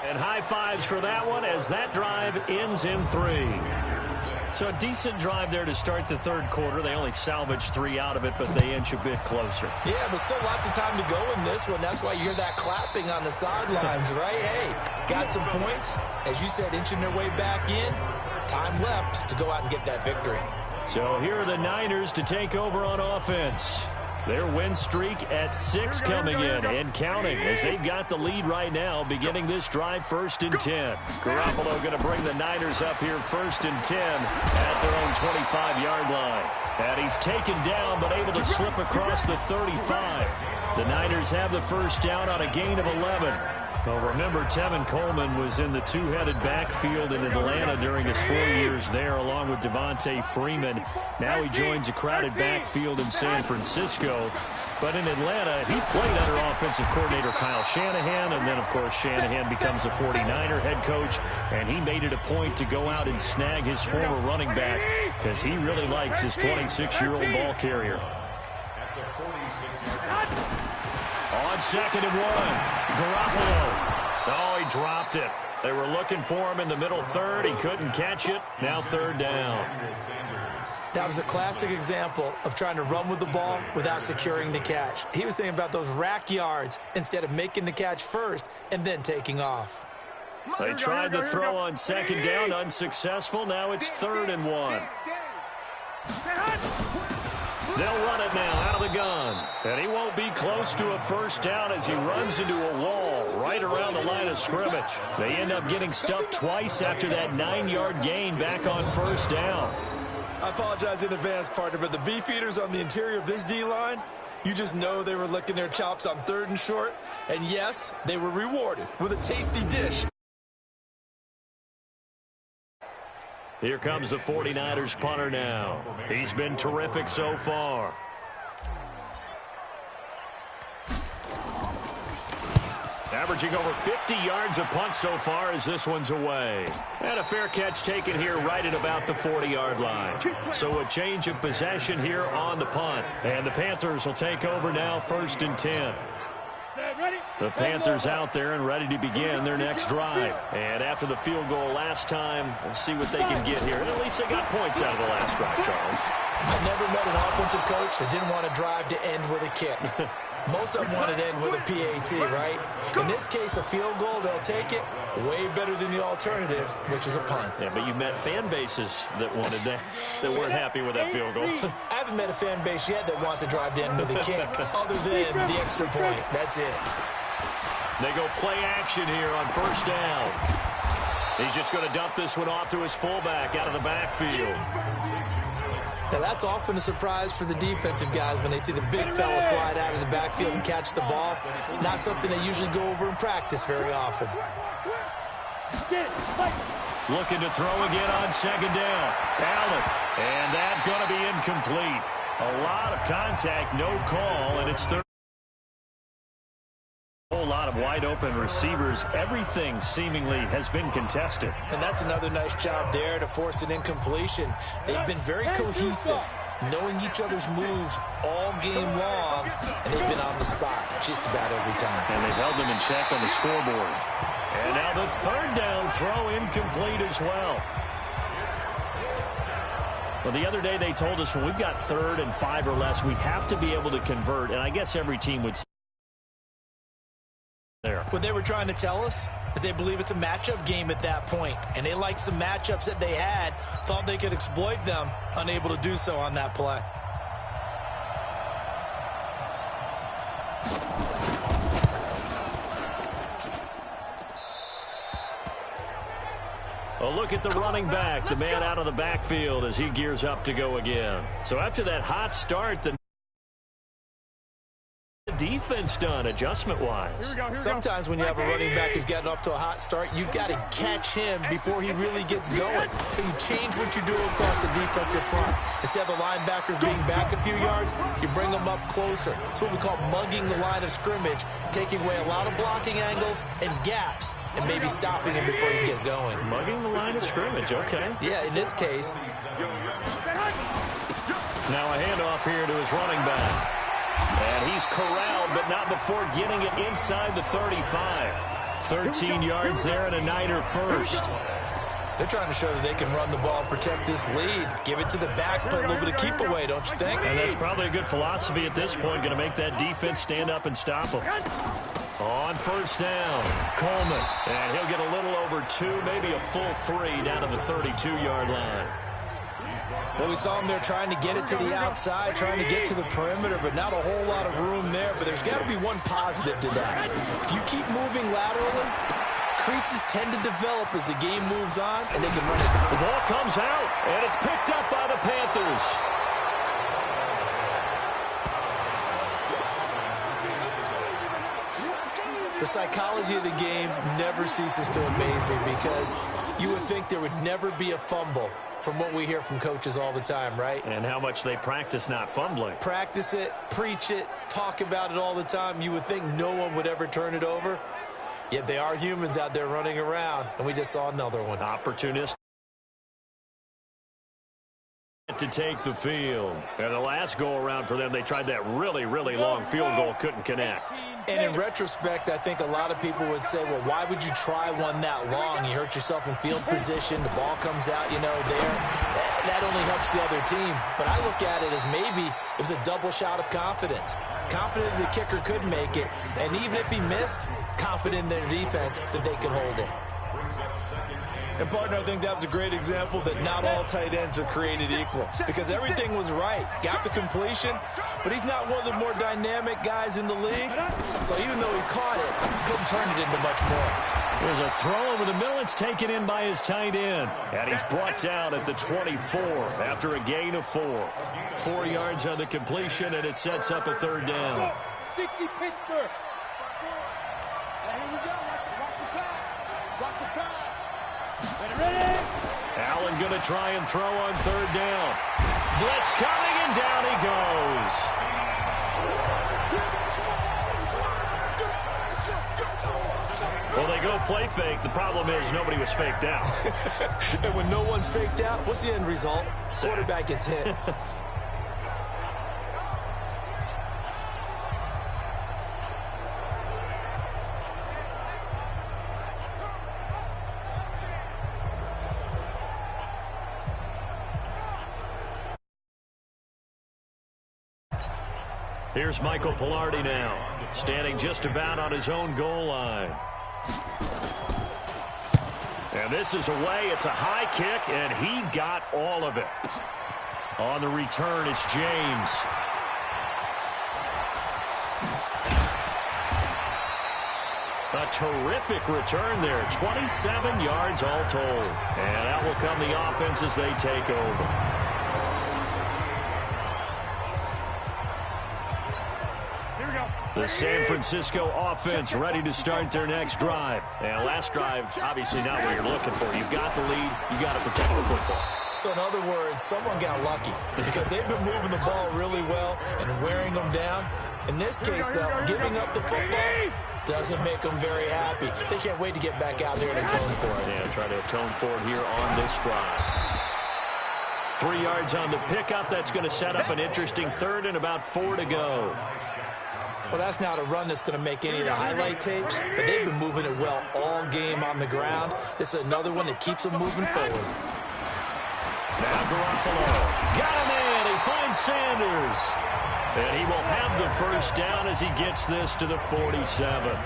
And high fives for that one as that drive ends in 3. So a decent drive there to start the 3rd quarter. They only salvaged 3 out of it, but they inch a bit closer. Yeah, but still lots of time to go in this one. That's why you hear that clapping on the sidelines, right? Hey, got some points. As you said, inching their way back in. Time left to go out and get that victory. So here are the Niners to take over on offense. Their win streak at 6 coming in and counting as they've got the lead right now, beginning this drive 1st and 10. Garoppolo going to bring the Niners up here 1st and 10 at their own 25-yard line. And he's taken down but able to slip across the 35. The Niners have the first down on a gain of 11. Well, remember, Tevin Coleman was in the two-headed backfield in Atlanta during his 4 years there, along with Devontae Freeman. Now he joins a crowded backfield in San Francisco. But in Atlanta, he played under offensive coordinator Kyle Shanahan, and then, of course, Shanahan becomes a 49er head coach, and he made it a point to go out and snag his former running back because he really likes his 26-year-old ball carrier. On 2nd and 1, Garoppolo. Oh, he dropped it. They were looking for him in the middle third. He couldn't catch it. Now 3rd down. That was a classic example of trying to run with the ball without securing the catch. He was thinking about those rack yards instead of making the catch first and then taking off. They tried the throw on 2nd down, unsuccessful. Now it's 3rd and 1. They'll run it now out of the gun. And he won't be close to a 1st down as he runs into a wall right around the line of scrimmage. They end up getting stuffed twice after that 9-yard gain back on 1st down. I apologize in advance, partner, but the beefeaters on the interior of this D-line, you just know they were licking their chops on 3rd and short. And yes, they were rewarded with a tasty dish. Here comes the 49ers punter now. He's been terrific so far. Averaging over 50 yards a punt so far as this one's away. And a fair catch taken here right at about the 40-yard line. So a change of possession here on the punt. And the Panthers will take over now 1st and 10. The Panthers out there and ready to begin their next drive. And after the field goal last time, we'll see what they can get here. And at least they got points out of the last drive, Charles. I've never met an offensive coach that didn't want to drive to end with a kick. Most of them want to end with a PAT, right? In this case, a field goal, they'll take it. Way better than the alternative, which is a punt. Yeah, but you've met fan bases that wanted that weren't happy with that field goal. I haven't met a fan base yet that wants to drive to end with a kick, other than the extra point. That's it. They go play action here on 1st down. He's just going to dump this one off to his fullback out of the backfield. Now, that's often a surprise for the defensive guys when they see the big fella slide out of the backfield and catch the ball. Not something they usually go over in practice very often. Looking to throw again on 2nd down. Allen. And that's going to be incomplete. A lot of contact, no call, and it's 3rd. A whole lot of wide-open receivers. Everything seemingly has been contested. And that's another nice job there to force an incompletion. They've been very cohesive, knowing each other's moves all game long, and they've been on the spot just about every time. And they've held them in check on the scoreboard. And now the 3rd down throw incomplete as well. Well, the other day they told us when we've got 3rd and 5 or less, we have to be able to convert, and I guess every team would say there. What they were trying to tell us is they believe it's a matchup game at that point, and they liked some matchups that they had, thought they could exploit them, unable to do so on that play. A look at the running back, the man out of the backfield as he gears up to go again. So after that hot start, the defense done adjustment-wise. Sometimes when you have a running back who's gotten off to a hot start, you've got to catch him before he really gets going. So you change what you do across the defensive front. Instead of the linebackers being back a few yards, you bring them up closer. It's what we call mugging the line of scrimmage, taking away a lot of blocking angles and gaps, and maybe stopping him before you get going. Mugging the line of scrimmage, okay. Yeah, in this case. Now a handoff here to his running back. And he's corralled, but not before getting it inside the 35. 13 yards there and a Niner first. They're trying to show that they can run the ball and protect this lead. Give it to the backs, play a little bit of keep away, don't you think? And that's probably a good philosophy at this point, going to make that defense stand up and stop them. On 1st down, Coleman. And he'll get a little over 2, maybe a full 3 down to the 32-yard line. Well, we saw him there trying to get it to the outside, trying to get to the perimeter, but not a whole lot of room there. But there's got to be one positive to that. If you keep moving laterally, creases tend to develop as the game moves on, and they can run it. The ball comes out, and it's picked up by the Panthers. The psychology of the game never ceases to amaze me because you would think there would never be a fumble from what we hear from coaches all the time, right? And how much they practice not fumbling. Practice it, preach it, talk about it all the time. You would think no one would ever turn it over. Yet they are humans out there running around, and we just saw another one. Opportunistic to take the field. And the last go-around for them, they tried that really, really long field goal, couldn't connect. And in retrospect, I think a lot of people would say, well, why would you try one that long? You hurt yourself in field position. The ball comes out, you know, there. That only helps the other team. But I look at it as maybe it was a double shot of confidence. Confident the kicker could make it. And even if he missed, confident in their defense that they could hold him. And, partner, I think that was a great example that not all tight ends are created equal because everything was right. Got the completion, but he's not one of the more dynamic guys in the league. So even though he caught it, he couldn't turn it into much more. There's a throw over the middle. It's taken in by his tight end. And he's brought down at the 24 after a gain of 4. 4 yards on the completion, and it sets up a third down. 60 Pittsburgh. And here we go. Watch the pass. Watch the pass. Ready? Allen going to try and throw on third down. Blitz coming, and down he goes. Well, they go play fake. The problem is nobody was faked out. And when no one's faked out, what's the end result? Quarterback gets hit. Here's Michael Pilardi now, standing just about on his own goal line. And this is away. It's a high kick, and he got all of it. On the return, it's James. A terrific return there. 27 yards all told. And that will come the offense as they take over. The San Francisco offense ready to start their next drive. And last drive, obviously not what you're looking for. You've got the lead. You've got to protect the football. So in other words, someone got lucky because they've been moving the ball really well and wearing them down. In this case, though, giving up the football doesn't make them very happy. They can't wait to get back out there and atone for it. Yeah, try to atone for it here on this drive. 3 yards on the pickup. That's going to set up an interesting third and about 4 to go. Well, that's not a run that's going to make any of the highlight tapes, but they've been moving it well all game on the ground. This is another one that keeps them moving forward. Now Garoppolo got him in. He finds Sanders. And he will have the first down as he gets this to the 47.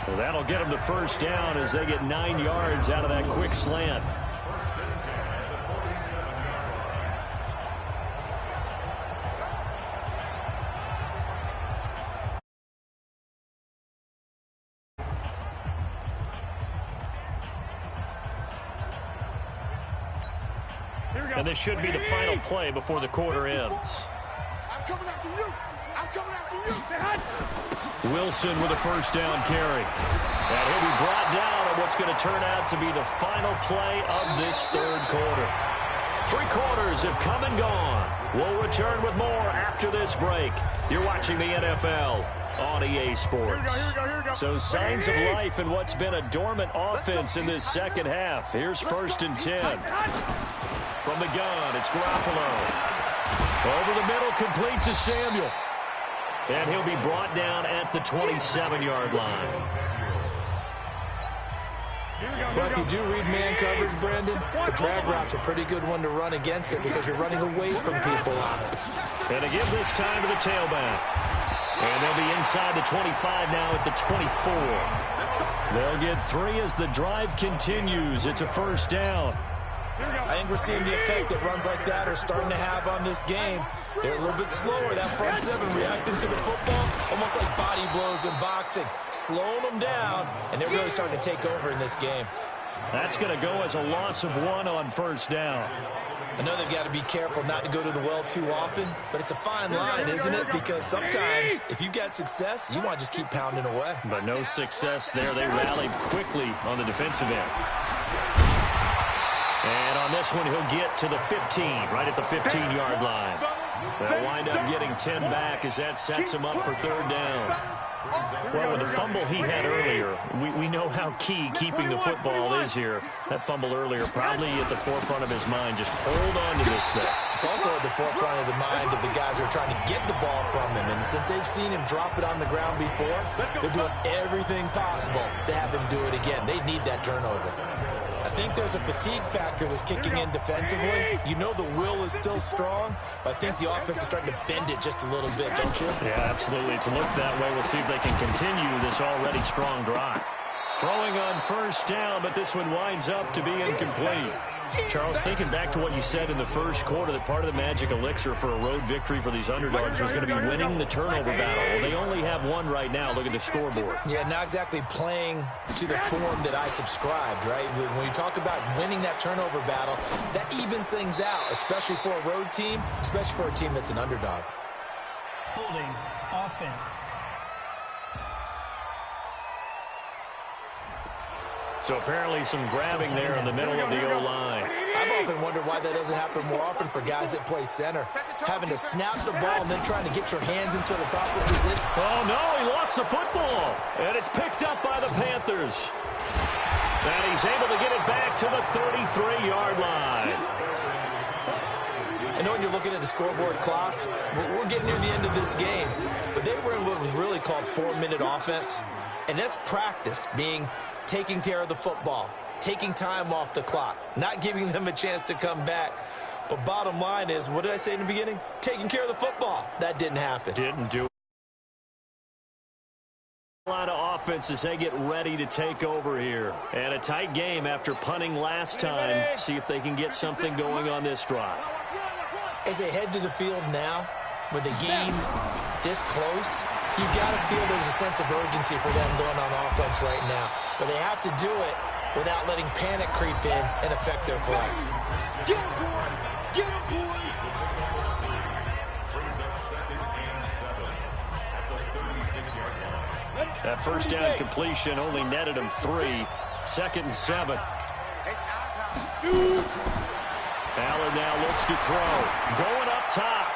Well, that'll get him the first down as they get 9 yards out of that quick slant. And this should be the final play before the quarter ends. I'm coming after you. I'm coming after you. Wilson with a first down carry. And he'll be brought down on what's going to turn out to be the final play of this third quarter. 3 quarters have come and gone. We'll return with more after this break. You're watching the NFL on EA Sports. Here we go. So signs of life in what's been a dormant offense in this second half. Here's 1st and 10. From the gun, it's Garoppolo. Over the middle, complete to Samuel. And he'll be brought down at the 27-yard line. Well, if you do read man coverage, Brandon, the drag route's a pretty good one to run against it because you're running away from people on it. And to give this time to the tailback. And they'll be inside the 25 now at the 24. They'll get 3 as the drive continues. It's a first down. I think we're seeing the effect that runs like that are starting to have on this game. They're a little bit slower, that front 7 reacting to the football, almost like body blows in boxing, slowing them down, and they're really starting to take over in this game. That's going to go as a loss of 1 on first down. I know they've got to be careful not to go to the well too often, but it's a fine line, isn't it? Because sometimes if you got success, you want to just keep pounding away. But no success there. They rallied quickly on the defensive end. And on this one, he'll get to the 15, right at the 15-yard line. They'll wind up getting 10 back as that sets him up for third down. Well, with the fumble he had earlier, we know how key keeping the football is here. That fumble earlier probably at the forefront of his mind. Just hold on to this thing. It's also at the forefront of the mind of the guys who are trying to get the ball from him. And since they've seen him drop it on the ground before, they're doing everything possible to have him do it again. They need that turnover. I think there's a fatigue factor that's kicking in defensively. You know the will is still strong, but I think the offense is starting to bend it just a little bit, don't you? Yeah, absolutely. It's looked that way. We'll see if they can continue this already strong drive. Throwing on first down, but this one winds up to be incomplete. Charles, thinking back to what you said in the first quarter, that part of the magic elixir for a road victory for these underdogs was going to be winning the turnover battle. Well, they only have one right now. Look at the scoreboard. Yeah, not exactly playing to the form that I subscribed, right? When you talk about winning that turnover battle, that evens things out, especially for a road team, especially for a team that's an underdog. Holding offense. So apparently some grabbing there in the middle of the O-line. I've often wondered why that doesn't happen more often for guys that play center. Having to snap the ball and then trying to get your hands into the proper position. Oh, no, he lost the football. And it's picked up by the Panthers. And he's able to get it back to the 33-yard line. I know when you're looking at the scoreboard clock, we're getting near the end of this game. But they were in what was really called 4-minute offense. And that's practice, being taking care of the football, taking time off the clock, not giving them a chance to come back. But bottom line is, what did I say in the beginning? Taking care of the football. That didn't happen. Didn't do it. A lot of offense as they get ready to take over here. And a tight game after punting last time. See if they can get something going on this drive. As they head to the field now, with the game this close, you've got to feel there's a sense of urgency for them going on offense right now. But they have to do it without letting panic creep in and affect their play. Get him, boys! Get him, boys! That first down completion only netted him 3. 2nd and 7. Allen now looks to throw. Going up top.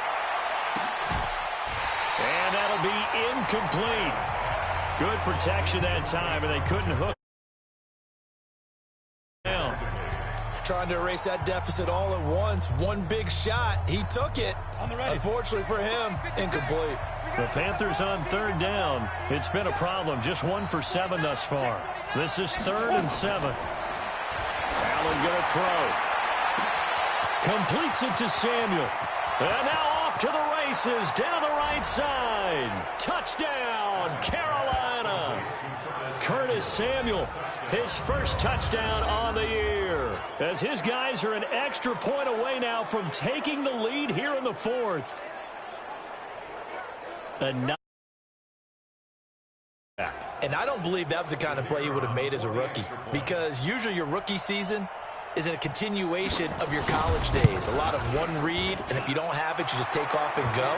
And that'll be incomplete. Good protection that time, and they couldn't hook down. Trying to erase that deficit all at once. One big shot. He took it. Unfortunately for him, incomplete. The Panthers on 3rd down. It's been a problem. Just 1 for 7 thus far. This is 3rd and 7. Allen going to throw. Completes it to Samuel. And now off to the races down the right side. Touchdown, Carolina. Curtis Samuel, his first touchdown on the year. As his guys are an extra point away now from taking the lead here in the 4th. And I don't believe that was the kind of play he would have made as a rookie, because usually your rookie season is a continuation of your college days. A lot of one read, and if you don't have it, you just take off and go.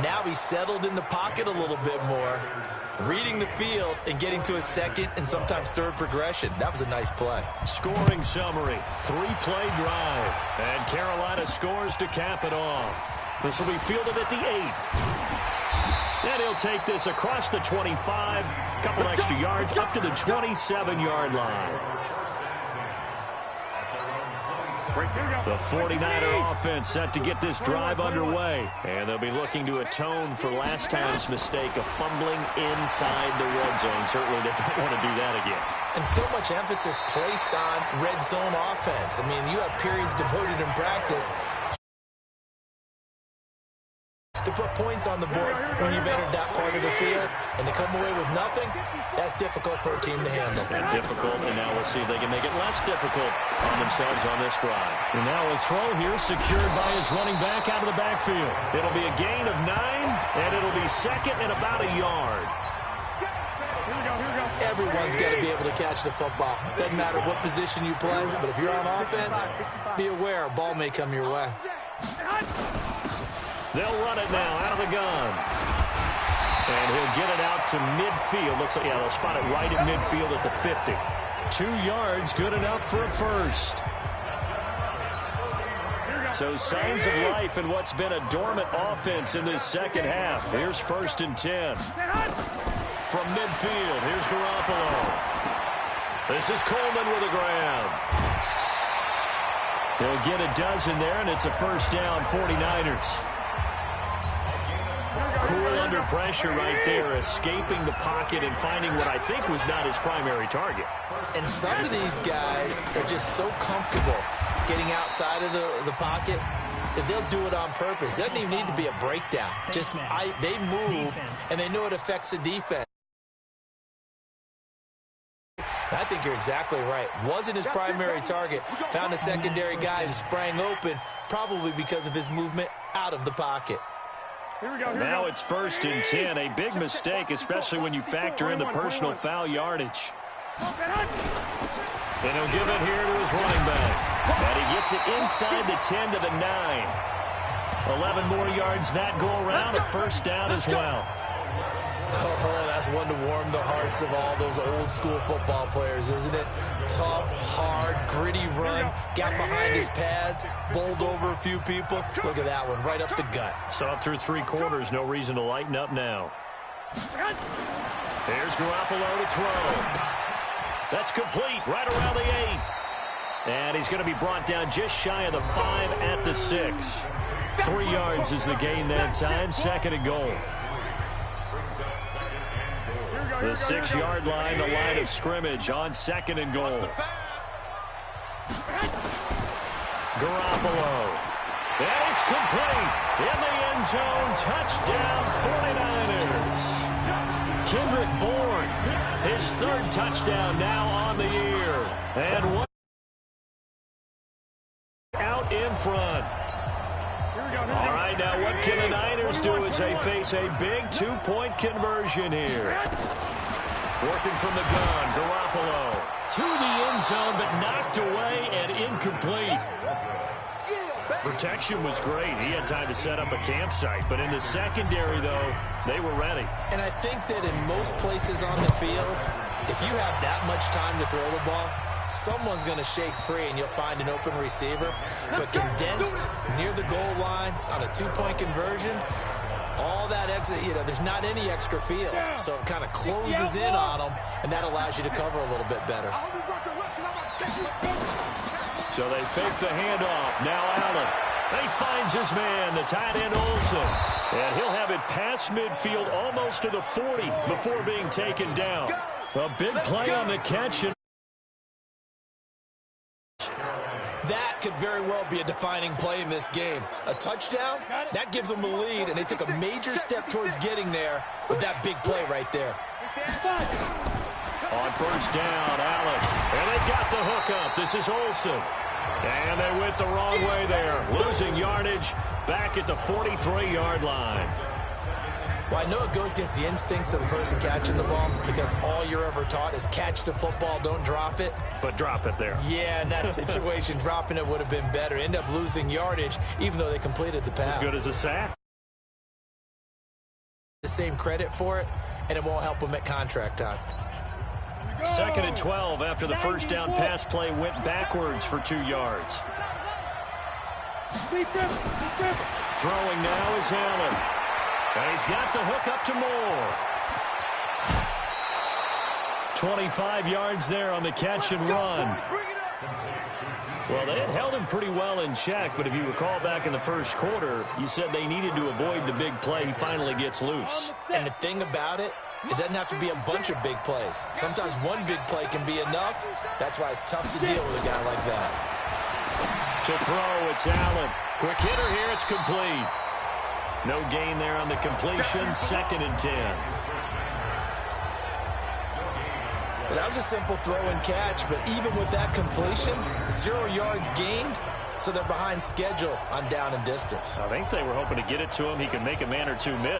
Now he's settled in the pocket a little bit more, reading the field and getting to a second and sometimes third progression. That was a nice play. Scoring summary, 3-play drive, and Carolina scores to cap it off. This will be fielded at the 8. And he'll take this across the 25, couple extra yards up to the 27-yard line. The 49er offense set to get this drive underway. And they'll be looking to atone for last time's mistake of fumbling inside the red zone. Certainly they don't want to do that again. And so much emphasis placed on red zone offense. I mean, you have periods devoted in practice to put points on the board when you've entered that part of the field, and to come away with nothing, that's difficult for a team to handle. And difficult, and now we'll see if they can make it less difficult on themselves on this drive. And now a throw here secured by his running back out of the backfield. It'll be a gain of 9, and it'll be 2nd and about a yard. Everyone's got to be able to catch the football. Doesn't matter what position you play, but if you're on offense, be aware a ball may come your way. They'll run it now out of the gun. And he'll get it out to midfield. Looks like, yeah, they'll spot it right at midfield at the 50. 2 yards, good enough for a first. So signs of life in what's been a dormant offense in this second half. Here's 1st and 10. From midfield, here's Garoppolo. This is Coleman with a grab. He'll get a dozen there, and it's a 1st down, 49ers. Cool under pressure right there, escaping the pocket and finding what I think was not his primary target. And some of these guys are just so comfortable getting outside of the pocket that they'll do it on purpose. It doesn't even need to be a breakdown. Just they move, and they know it affects the defense. I think you're exactly right. Wasn't his primary target. Found a secondary guy who sprang open, probably because of his movement out of the pocket. Now it's 1st and 10. A big mistake, especially when you factor in the personal foul yardage. And he'll give it here to his running back. And he gets it inside the 10 to the 9. 11 more yards that go around. A 1st down as well. Oh, that's one to warm the hearts of all those old school football players, isn't it? Tough, hard, gritty run. Got behind his pads, bowled over a few people. Look at that one, right up the gut. So up through 3 quarters, no reason to lighten up now. Here's Garoppolo to throw. That's complete, right around the 8. And he's going to be brought down just shy of the 5 at the 6. 3 yards is the gain that time, 2nd and goal. The 6-yard line, the line of scrimmage on 2nd and goal. Garoppolo. And it's complete. In the end zone, touchdown 49ers. Kendrick Bourne, his 3rd touchdown now on the year. And one out in front. All right, now what can the Niners do as they face a big 2-point conversion here? Working from the gun, Garoppolo to the end zone, but knocked away and incomplete. Protection was great. He had time to set up a campsite, but in the secondary, though, they were ready. And I think that in most places on the field, if you have that much time to throw the ball, someone's going to shake free and you'll find an open receiver. But condensed near the goal line on a 2-point conversion, all that exit, there's not any extra field. So it kind of closes in on them, and that allows you to cover a little bit better. So they fake the handoff. Now Allen. He finds his man, the tight end Olsen. And he'll have it past midfield almost to the 40 before being taken down. A big play on the catch. That could very well be a defining play in this game. A touchdown, that gives them the lead, and they took a major step towards getting there with that big play right there. On 1st down, Allen. And they got the hook up. This is Olsen. And they went the wrong way there. Losing yardage back at the 43-yard line. Well, I know it goes against the instincts of the person catching the ball because all you're ever taught is catch the football, don't drop it. But drop it there. Yeah, in that situation, dropping it would have been better. End up losing yardage, even though they completed the pass. As good as a sack. The same credit for it, and it won't help them at contract time. 2nd and 12 after the 1st down pass play went backwards for 2 yards. Throwing now is Allen. And he's got the hook up to Moore. 25 yards there on the catch and run. Well, they had held him pretty well in check, but if you recall back in the 1st quarter, you said they needed to avoid the big play. He finally gets loose. And the thing about it, it doesn't have to be a bunch of big plays. Sometimes one big play can be enough. That's why it's tough to deal with a guy like that. To throw, it's Allen. Quick hitter here, it's complete. No gain there on the completion, 2nd and 10. Well, that was a simple throw and catch, but even with that completion, 0 yards gained, so they're behind schedule on down and distance. I think they were hoping to get it to him. He can make a man or two miss.